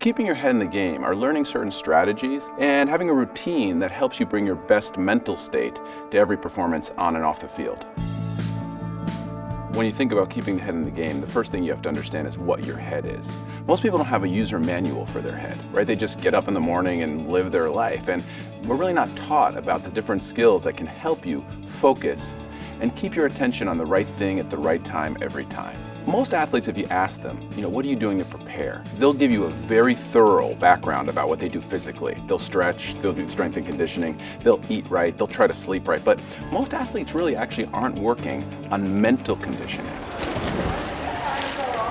Keeping your head in the game are learning certain strategies and having a routine that helps you bring your best mental state to every performance on and off the field. When you think about keeping the head in the game, the first thing you have to understand is what your head is. Most people don't have a user manual for their head, right? They just get up in the morning and live their life. And we're really not taught about the different skills that can help you focus and keep your attention on the right thing at the right time every time. Most athletes, if you ask them, what are you doing to prepare? They'll give you a very thorough background about what they do physically. They'll stretch, they'll do strength and conditioning, they'll eat right, they'll try to sleep right. But most athletes really actually aren't working on mental conditioning.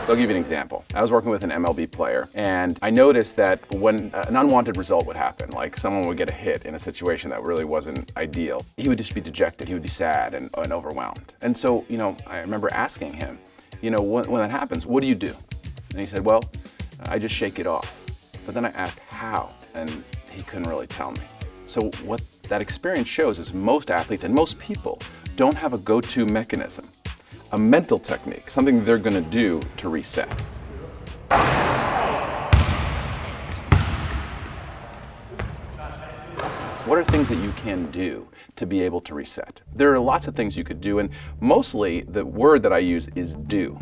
I'll give you an example. I was working with an MLB player, and I noticed that when an unwanted result would happen, like someone would get a hit in a situation that really wasn't ideal, he would just be dejected, he would be sad and overwhelmed. And so, I remember asking him, when that happens, what do you do? And he said, well, I just shake it off. But then I asked how, and he couldn't really tell me. So what that experience shows is most athletes and most people don't have a go-to mechanism, a mental technique, something they're going to do to reset. So what are things that you can do to be able to reset? There are lots of things you could do, and mostly the word that I use is do.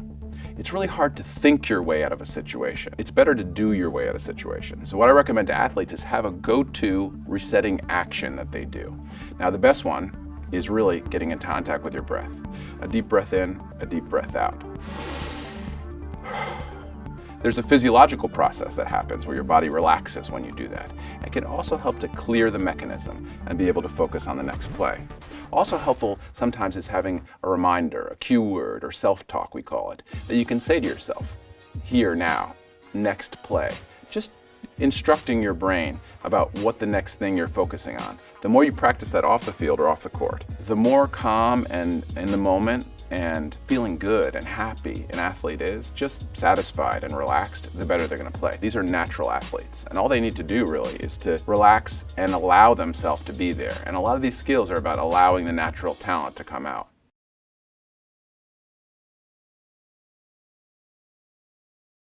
It's really hard to think your way out of a situation. It's better to do your way out of a situation. So what I recommend to athletes is have a go-to resetting action that they do. Now the best one is really getting in contact with your breath. A deep breath in, a deep breath out. There's a physiological process that happens where your body relaxes when you do that. It can also help to clear the mechanism and be able to focus on the next play. Also helpful sometimes is having a reminder, a cue word or self-talk we call it, that you can say to yourself, here, now, next play. Just instructing your brain about what the next thing you're focusing on. The more you practice that off the field or off the court, the more calm and in the moment and feeling good and happy an athlete is, just satisfied and relaxed, the better they're going to play. These are natural athletes, and all they need to do really is to relax and allow themselves to be there. And a lot of these skills are about allowing the natural talent to come out.